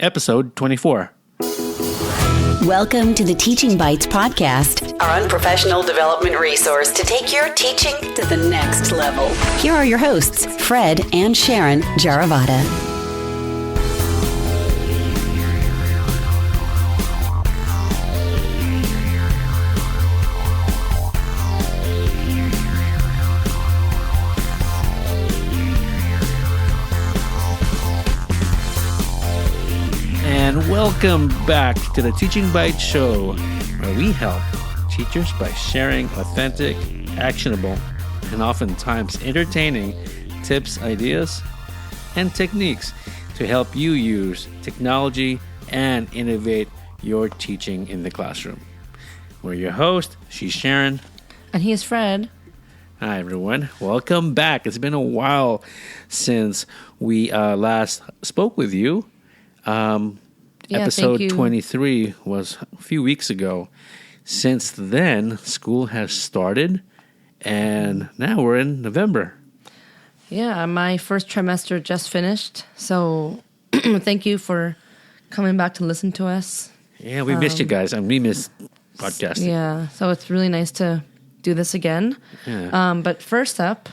episode 24. Welcome to the Teaching Bites podcast, our unprofessional development resource to take your teaching to the next level. Here are your hosts, Fred and Sharon Jaravada. And welcome back to the Teaching Bites show, where we help teachers by sharing authentic, actionable, and oftentimes entertaining tips, ideas, and techniques to help you use technology and innovate your teaching in the classroom. We're your host. She's Sharon. And he's Fred. Hi, everyone. Welcome back. It's been a while since we last spoke with you. Episode 23 was a few weeks ago. Since then, school has started, and now we're in November. Yeah, my first trimester just finished, so thank you for coming back to listen to us. Yeah, we missed you guys, and we missed podcasting. Yeah, so it's really nice to do this again. Yeah. But first up,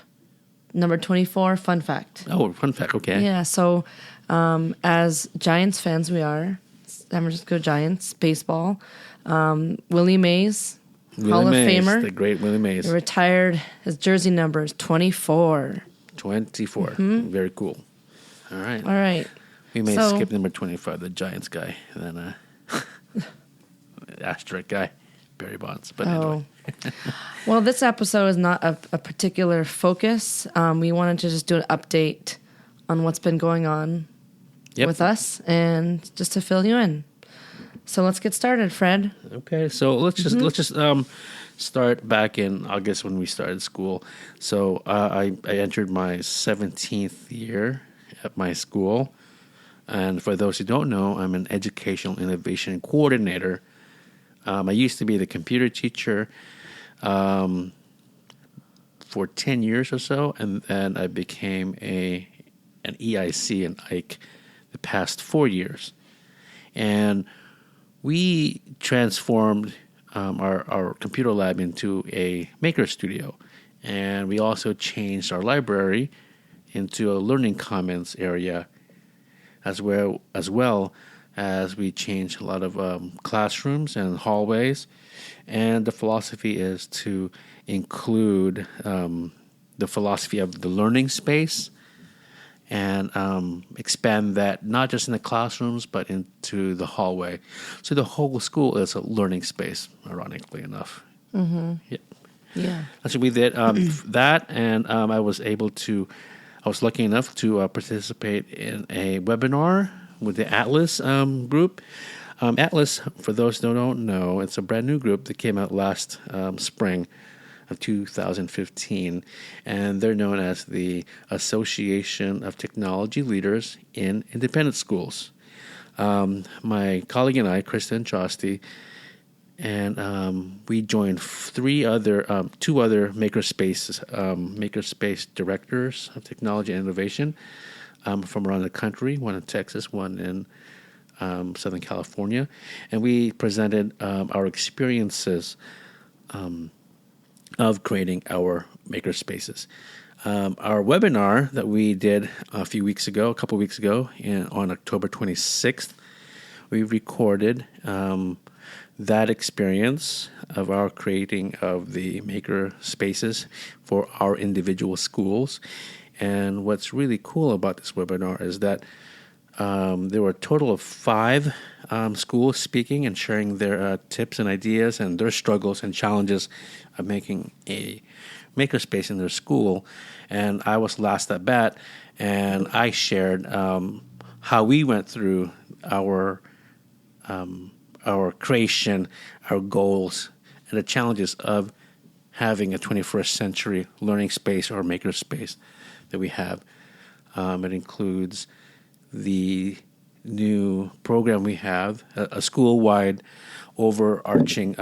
number 24, fun fact. Oh, fun fact, okay. Yeah, so as Giants fans we are, San Francisco Giants, baseball, Willie Mays, Hall of Famer. The great Willie Mays. Retired, his jersey number is 24. 24. Mm-hmm. Very cool. All right. All right. We may skip number 25, the Giants guy, and then asterisk guy, Barry Bonds. But anyway. Well, this episode is not a particular focus. We wanted to just do an update on what's been going on with us and just to fill you in. So let's get started, Fred. Okay, so let's just start back in August when we started school. So I entered my 17th year at my school. And for those who don't know, I'm an educational innovation coordinator. I used to be the computer teacher for 10 years or so, and then I became an EIC and IC the past 4 years. And we transformed our computer lab into a maker studio. And we also changed our library into a learning commons area, as well as we changed a lot of classrooms and hallways. And the philosophy is to include the philosophy of the learning space and expand that not just in the classrooms, but into the hallway. So the whole school is a learning space, ironically enough. Mm-hmm. Yeah. That's what we did. That, and I was lucky enough to participate in a webinar with the Atlas group. Atlas, for those who don't know, it's a brand new group that came out last spring of 2015, and they're known as the Association of Technology Leaders in Independent Schools. My colleague and I, Kristen Chosti, and we joined two other makerspace directors of technology and innovation from around the country, one in Texas, one in Southern California, and we presented our experiences of creating our maker spaces. Our webinar that we did a couple weeks ago, on October 26th, we recorded that experience of our creating of the maker spaces for our individual schools. And what's really cool about this webinar is that there were a total of 5 schools speaking and sharing their tips and ideas and their struggles and challenges of making a makerspace in their school. And I was last at bat, and I shared how we went through our creation, our goals, and the challenges of having a 21st century learning space or makerspace that we have. It includes the new program we have, a school-wide overarching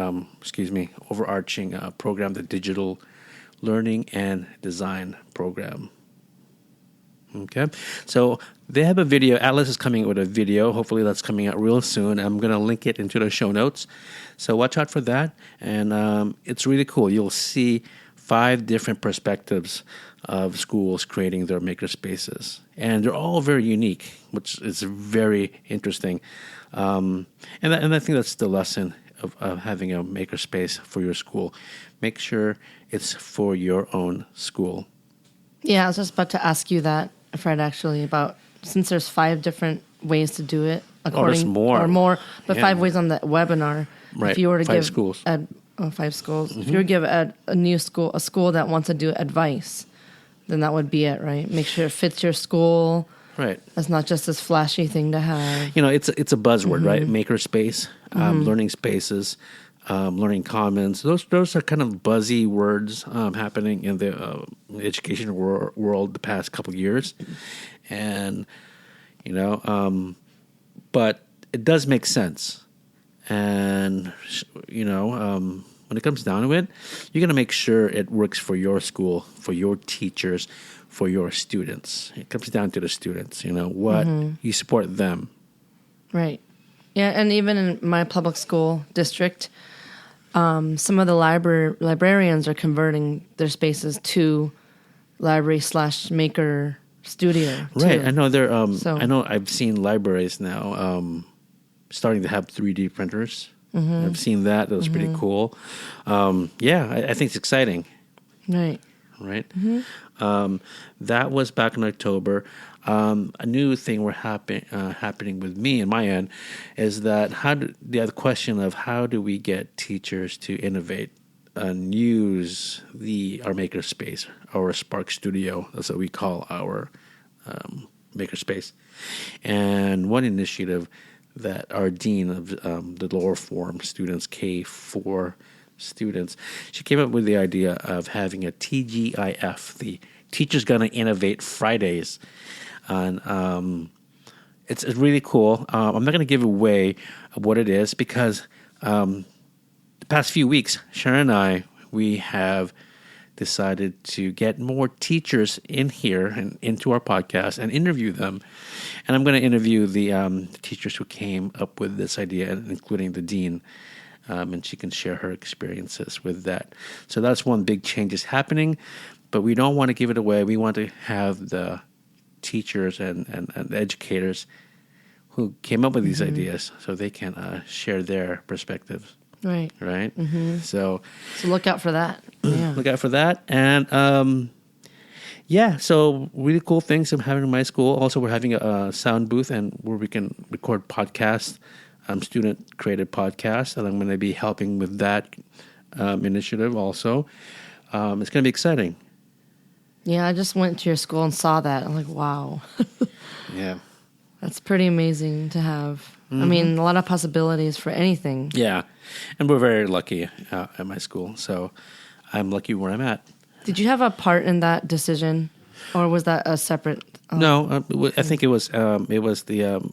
program, the Digital Learning and Design Program. Okay, so they have a video. Atlas is coming with a video. Hopefully, that's coming out real soon. I'm going to link it into the show notes. So watch out for that. And it's really cool. You'll see 5 different perspectives of schools creating their makerspaces. And they're all very unique, which is very interesting. And I think that's the lesson of having a makerspace for your school. Make sure it's for your own school. Yeah, I was just about to ask you that, Fred, actually, about since there's 5 different ways to do it. There's more. Or more, but Yeah. 5 ways on the webinar. Right, If you were to 5 give schools. 5 schools. If you were to give a school that wants to do advice, then that would be it, right? Make sure it fits your school. Right. It's not just this flashy thing to have. It's a buzzword, right? Makerspace, learning spaces, learning commons. Those are kind of buzzy words happening in the education world the past couple of years, and but it does make sense. And when it comes down to it, you're going to make sure it works for your school, for your teachers, for your students. It comes down to the students, what you support them. Right. Yeah, and even in my public school district, some of the librarians are converting their spaces to library/maker studio. Right. Too. I know they're. I know I've seen libraries now starting to have 3D printers. I've seen that. That was pretty cool. I think it's exciting. Right. Right. That was back in October. A new thing happening with me and my end is that the question of how do we get teachers to innovate and use our makerspace, our Spark Studio, that's what we call our makerspace. And one initiative that our dean of the lower form students, K4 students, she came up with the idea of having a TGIF, the Teachers Gonna Innovate Fridays. And it's really cool. I'm not going to give away what it is because the past few weeks, Sharon and I, we have decided to get more teachers in here and into our podcast and interview them. And I'm going to interview the teachers who came up with this idea, including the dean, and she can share her experiences with that. So that's one big change is happening, but we don't want to give it away. We want to have the teachers and educators who came up with these ideas so they can share their perspectives. Right. Right? So look out for that. Yeah. Look out for that. And so really cool things I'm having in my school. Also, we're having a sound booth and where we can record podcasts, student-created podcasts, and I'm going to be helping with that initiative also. It's going to be exciting. Yeah, I just went to your school and saw that. I'm like, wow. Yeah. That's pretty amazing to have. I mean, a lot of possibilities for anything. Yeah. And we're very lucky at my school. So I'm lucky where I'm at. Did you have a part in that decision? Or was that a separate... No, I think it was the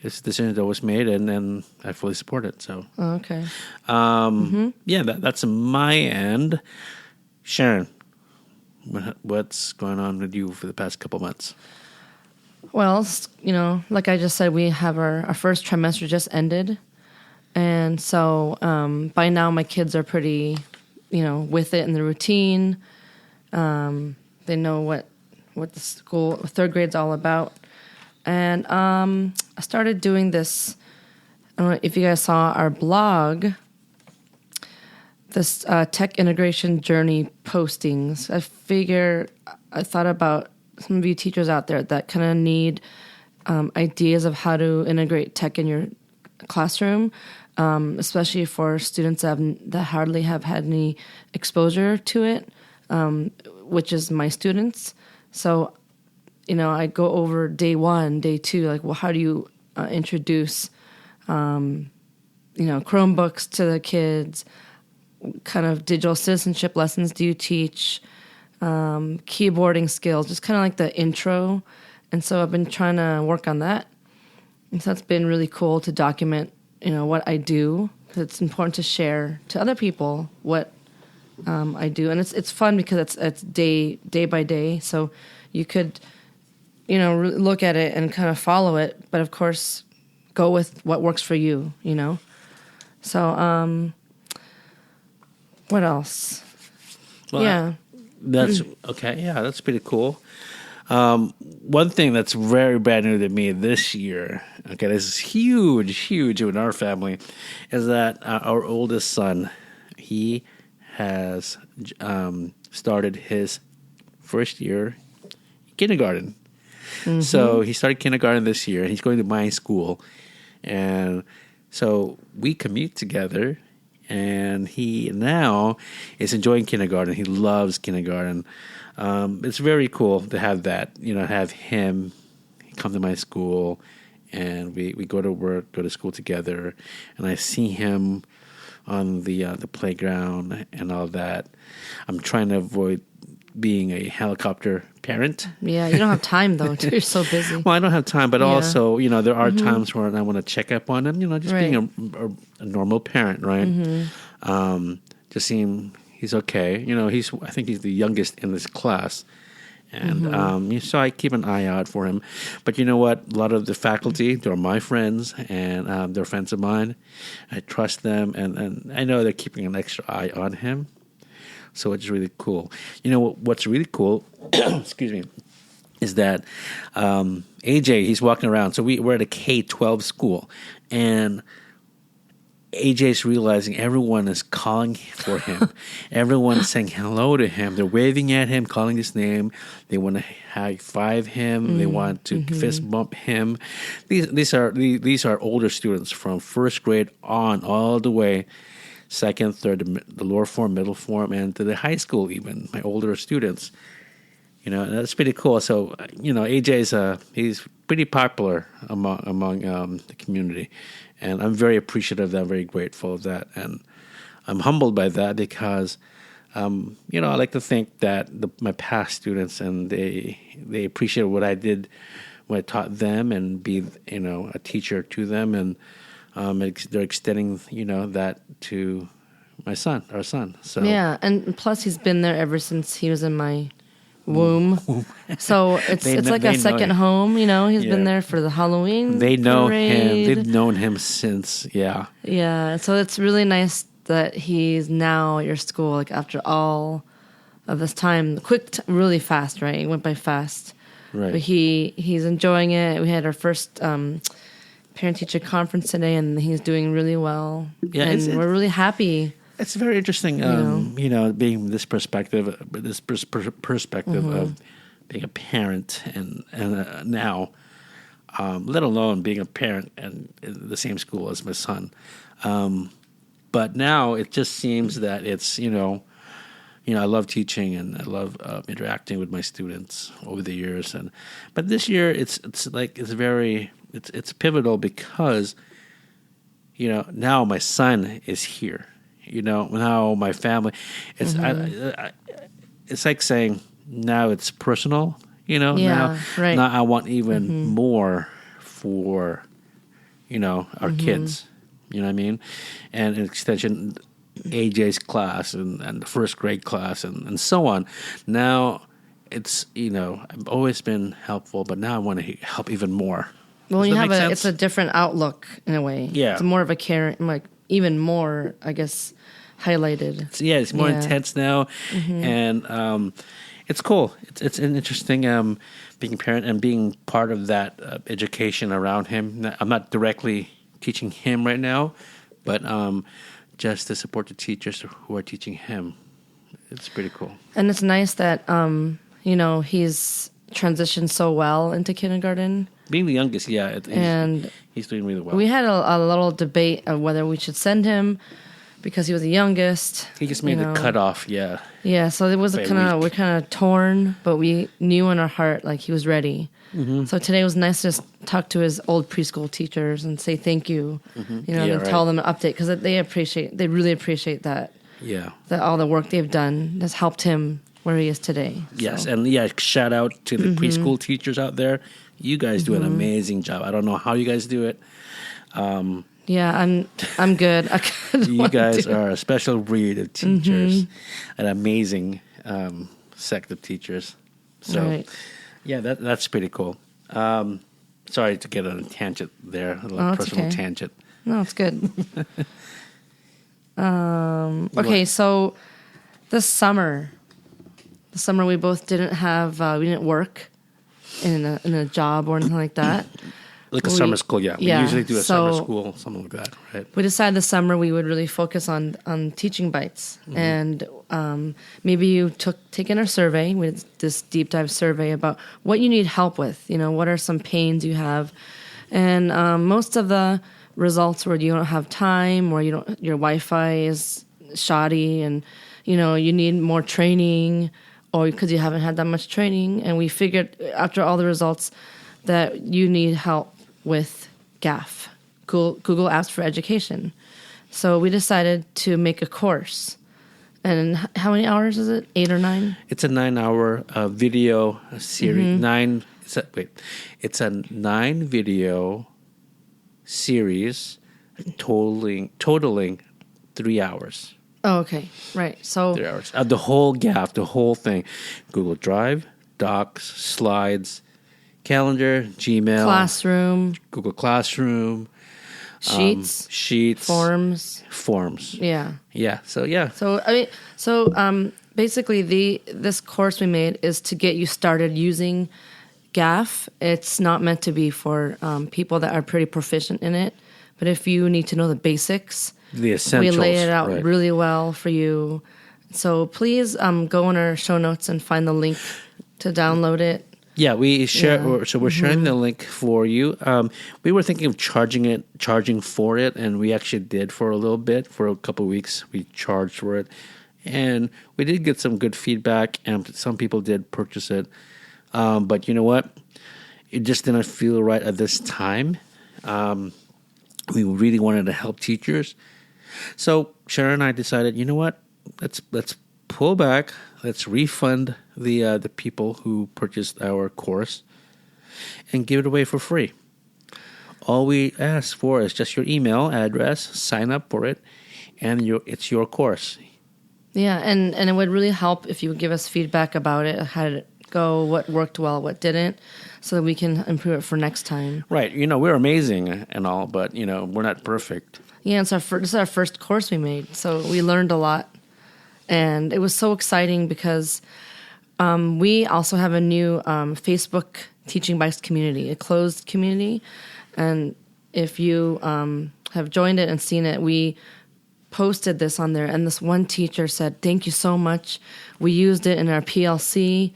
decision that was made, and then I fully support it. So, okay. Yeah, that's my end. Sharon, what's going on with you for the past couple months? Well, like I just said, we have our first trimester just ended. And so by now my kids are pretty, with it in the routine. They know what the school, 3rd grade's all about. And I started doing this, I don't know if you guys saw our blog, this tech integration journey postings. I thought about some of you teachers out there that kind of need ideas of how to integrate tech in your classroom, especially for students that hardly have had any exposure to it, which is my students. So, I go over day 1, day 2, like, well, how do you introduce, Chromebooks to the kids? What kind of digital citizenship lessons do you teach? Keyboarding skills, just kind of like the intro. And so I've been trying to work on that. And so it's been really cool to document, what I do. Because it's important to share to other people what I do. And it's fun because it's day by day. So you could look at it and kind of follow it, but of course, go with what works for you, So, what else? Well, yeah. That's okay. Yeah, that's pretty cool. One thing that's very brand new to me this year, okay, this is huge in our family, is that our oldest son, he has started his first year kindergarten. Mm-hmm. So he started kindergarten this year, and he's going to my school. And so we commute together, and he now is enjoying kindergarten. He loves kindergarten. It's very cool to have that, have him come to my school, and we go to work, go to school together, and I see him on the playground and all that. I'm trying to avoid being a helicopter parent. Yeah, you don't have time though. You're so busy. Well, I don't have time, but also, there are times where I want to check up on him. Just right. being a normal parent, right? Just seeing he's okay. I think he's the youngest in this class, and so I keep an eye out for him. But you know what? A lot of the faculty, they're my friends, and they're friends of mine. I trust them, and I know they're keeping an extra eye on him. So it's really cool. What's really cool, excuse me, is that AJ, he's walking around. So we're at a K-12 school, and AJ's realizing everyone is calling for him. Everyone's saying hello to him. They're waving at him, calling his name. They want to high five him. They want to fist bump him. These are older students from first grade on all the way. Second, third, the lower form, middle form, and to the high school even, my older students. And that's pretty cool. So, AJ's he's pretty popular among the community. And I'm very appreciative of that, very grateful of that. And I'm humbled by that because, I like to think that my past students, and they appreciate what I did, what I taught them, and be, a teacher to them. And they're extending, that to our son. So yeah, and plus he's been there ever since he was in my womb. So it's like a second home. He's been there for the Halloween. They know parade. him. They've known him since. Yeah. Yeah. So it's really nice that he's now at your school. Like after all of this time, really fast, right? It went by fast. Right. But he's enjoying it. We had our first parent-teacher conference today, and he's doing really well. Yeah, and we're really happy. It's very interesting, being this perspective of being a parent and now, let alone being a parent and in the same school as my son. But now it just seems that it's, I love teaching and I love interacting with my students over the years. But this year it's pivotal because, now my son is here. Now my family. It's it's like saying now it's personal. Yeah, now, right. Now I want even more for, our kids. You know what I mean? And an extension, AJ's class and the first grade class and so on. Now it's, I've always been helpful, but now I want to help even more. Well, it's a different outlook in a way. Yeah. It's more of a care, like even more, I guess, highlighted. It's more intense now. And it's cool. It's an interesting being a parent and being part of that education around him. I'm not directly teaching him right now, but just to support the teachers who are teaching him. It's pretty cool. And it's nice that, he's transitioned so well into kindergarten. Being the youngest, he's doing really well. We had a little debate of whether we should send him because he was the youngest. He just made the cutoff, yeah. Yeah, so it was we're kind of torn, but we knew in our heart like he was ready. So today was nice to just talk to his old preschool teachers and say thank you, and tell them an update because they really appreciate that. Yeah, that all the work they've done has helped him where he is today. Yes, and shout out to the preschool teachers out there. You guys do an amazing job. I don't know how you guys do it. Yeah, I'm good. You guys are a special breed of teachers, an amazing sect of teachers. So, right. Yeah, that's pretty cool. Sorry to get on a tangent there, a little it's personal okay. tangent. No, it's good. Okay, so the summer we both didn't have, we didn't work in a job or anything like that. Like a summer school, yeah. We yeah, usually do a summer so- school, something like that, right? We decided this summer we would really focus on teaching bites, and maybe you taken our survey. We did this deep dive survey about what you need help with. You know, what are some pains you have, and most of the results were you don't have time, or your Wi-Fi is shoddy, and you know you need more training, or because you haven't had that much training. And we figured after all the results that you need help with GAF. Google Apps for Education. So we decided to make a course. And how many hours is it? 8 or 9? It's a 9-hour video series. It's a 9 video series totaling 3 hours. Oh, okay. Right. So 3 hours. The whole GAF, the whole thing. Google Drive, Docs, Slides, Calendar, Gmail, Classroom, Google Classroom, Sheets, Forms. Yeah. Yeah. So yeah. So basically this course we made is to get you started using GAF. It's not meant to be for people that are pretty proficient in it, but if you need to know the basics, The essentials. we lay it out right. really well for you. So please go in our show notes and find the link to download it. Yeah, we share. Yeah. So we're sharing the link for you. We were thinking of charging for it, and we actually did for a little bit. For a couple of weeks, we charged for it, and we did get some good feedback, and some people did purchase it. But you know what? It just didn't feel right at this time. We really wanted to help teachers, so Sharon and I decided, you know what? Let's pull back. Let's refund the people who purchased our course and give it away for free. All we ask for is just your email address, sign up for it, and it's your course. Yeah, and it would really help if you would give us feedback about it. How did it go? What worked well? What didn't? So that we can improve it for next time. Right. You know, we're amazing and all, but, you know, we're not perfect. Yeah, this is our first course we made, so we learned a lot. And it was so exciting because we also have a new Facebook Teaching Bites community, a closed community. And if you have joined it and seen it, we posted this on there. And this one teacher said, "Thank you so much. We used it in our PLC,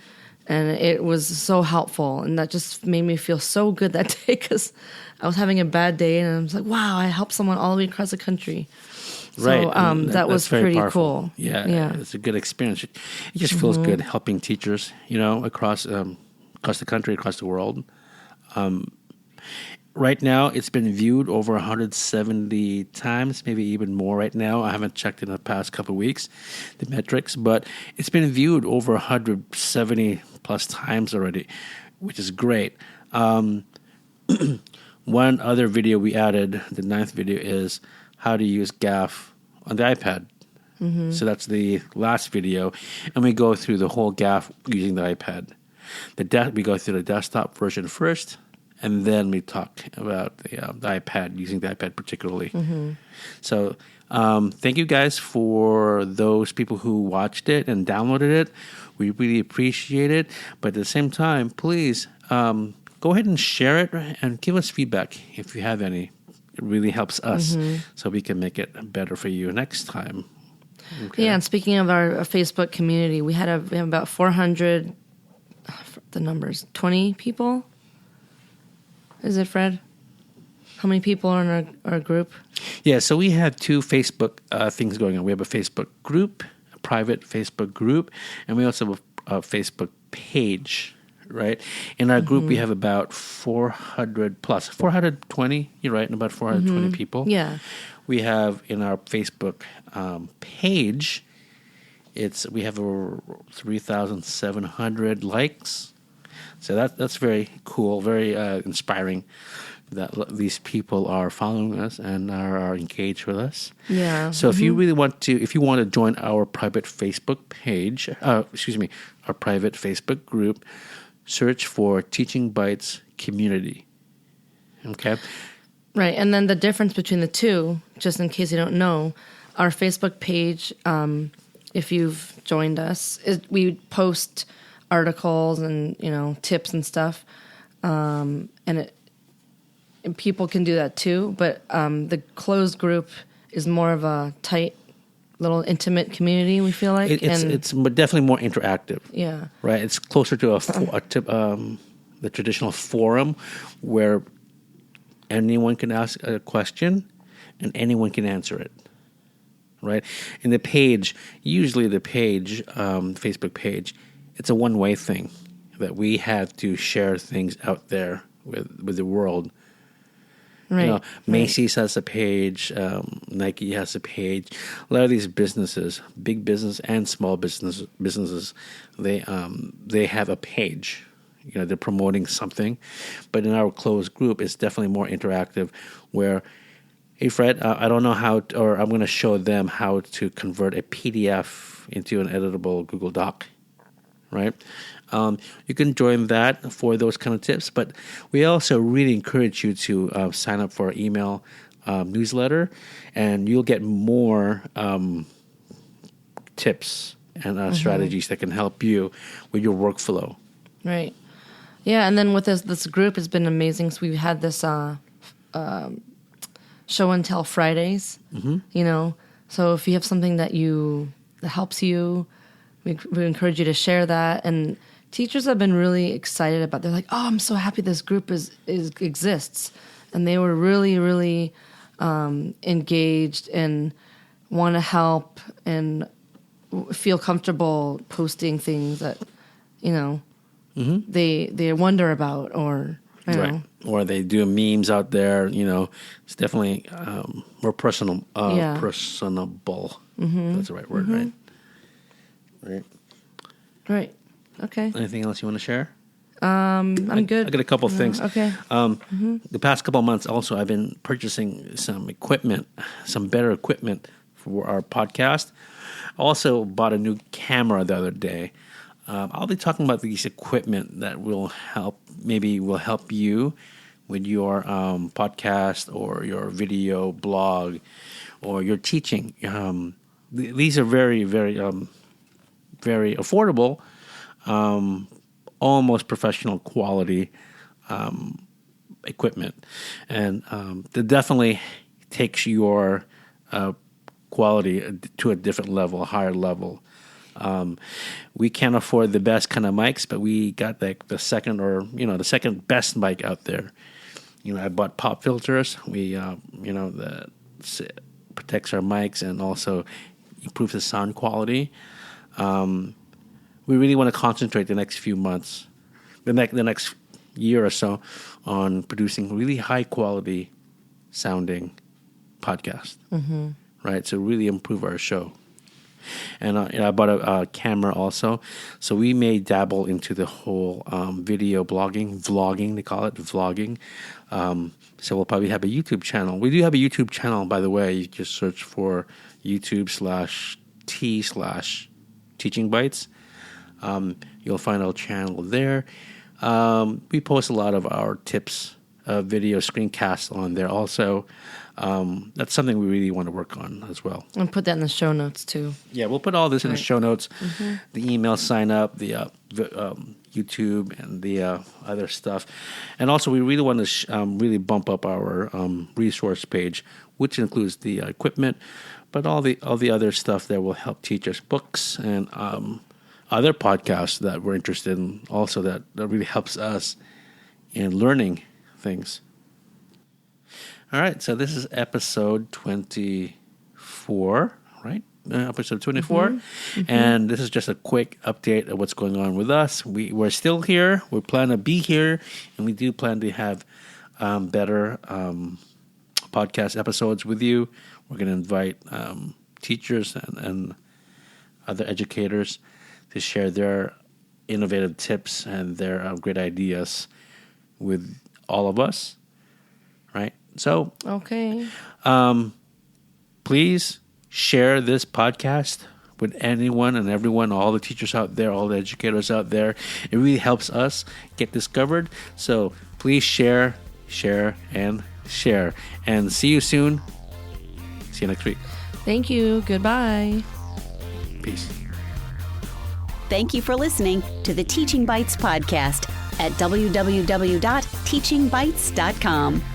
and it was so helpful." And that just made me feel so good that day because I was having a bad day. And I was like, wow, I helped someone all the way across the country. Right. So that was very pretty powerful. cool. Yeah, it's a good experience. It just feels good helping teachers, you know, across the country, across the world. Right now, it's been viewed over 170 times, maybe even more right now. I haven't checked in the past couple of weeks, the metrics, but it's been viewed over 170 plus times already, which is great. One other video we added, the 9th video, is how to use GAF on the iPad. So that's the last video, and we go through the whole GAF using the iPad. We go through the desktop version first, and then we talk about the iPad, using the iPad particularly. So thank you guys for those people who watched it and downloaded it. We really appreciate it. But at the same time, please go ahead and share it and give us feedback if you have any. It really helps us so we can make it better for you next time. Okay. Yeah, and speaking of our Facebook community, we have about 400, the numbers, 20 people? Is it, Fred? How many people are in our group? Yeah, so we have 2 Facebook things going on. We have a Facebook group, a private Facebook group, and we also have a Facebook page, right? In our group, we have about 400 plus, 420, you're right, about 420 people. Yeah. We have in our Facebook page, we have over 3,700 likes. So that's very cool, very inspiring that these people are following us and are engaged with us. Yeah. So if you really want to join our private Facebook page, our private Facebook group, search for Teaching Bites Community. Okay? Right. And then the difference between the two, just in case you don't know, our Facebook page, if you've joined us, we post articles and, tips and stuff. And people can do that too. But the closed group is more of a tight, little intimate community, we feel like. It's definitely more interactive. Yeah. Right? It's closer to the traditional forum where anyone can ask a question and anyone can answer it. Right? And the page, usually Facebook page, it's a one-way thing that we have to share things out there with the world. Right. Macy's has a page, Nike has a page. A lot of these businesses, big business and small businesses, they have a page. They're promoting something, but in our closed group, it's definitely more interactive. Where, hey Fred, I don't know how, or I'm going to show them how to convert a PDF into an editable Google Doc. Right? You can join that for those kind of tips, but we also really encourage you to sign up for our email newsletter, and you'll get more tips and strategies that can help you with your workflow. Right. Yeah, and then with this group has been amazing. So we've had this show and tell Fridays. So if you have something that helps you, we encourage you to share that. And teachers have been really excited about. They're like, "Oh, I'm so happy this group exists," and they were really, really engaged and want to help and feel comfortable posting things that they wonder about, or right, or they do memes out there. It's definitely more personable. That's the right word, right? Right. Okay. Anything else you want to share? I'm good. I got a couple of things. Okay. The past couple of months, also, I've been purchasing some equipment, some better equipment for our podcast. I also bought a new camera the other day. I'll be talking about these equipment that will help you with your podcast or your video blog or your teaching. These are very, very, very affordable. Almost professional quality equipment, and it definitely takes your quality to a different level, a higher level. We can't afford the best kind of mics, but we got the second the second best mic out there. I bought pop filters. We that protects our mics and also improves the sound quality. We really want to concentrate the next few months, the next year or so, on producing really high quality sounding podcast. Right? So really improve our show. And I bought a camera also, so we may dabble into the whole video vlogging. They call it vlogging. So we'll probably have a YouTube channel. We do have a YouTube channel, by the way. You just search for YouTube/T/Teaching Bites. You'll find our channel there. We post a lot of our tips, video screencasts on there also. That's something we really want to work on as well. And put that in the show notes too. Yeah, we'll put all this in the show notes. The email sign up, the YouTube, and the other stuff. And also, we really want to really bump up our resource page, which includes the equipment, but all the other stuff that will help teachers, books, and other podcasts that we're interested in. Also, that really helps us in learning things. All right, so this is episode 24, right? Episode 24. And this is just a quick update of what's going on with us. We're still here. We plan to be here, and we do plan to have better podcast episodes with you. We're going to invite teachers and other educators to share their innovative tips and their great ideas with all of us, right? So, okay. Please share this podcast with anyone and everyone, all the teachers out there, all the educators out there. It really helps us get discovered. So please share, and share. And see you soon. See you next week. Thank you. Goodbye. Peace. Thank you for listening to the Teaching Bites podcast at www.teachingbites.com.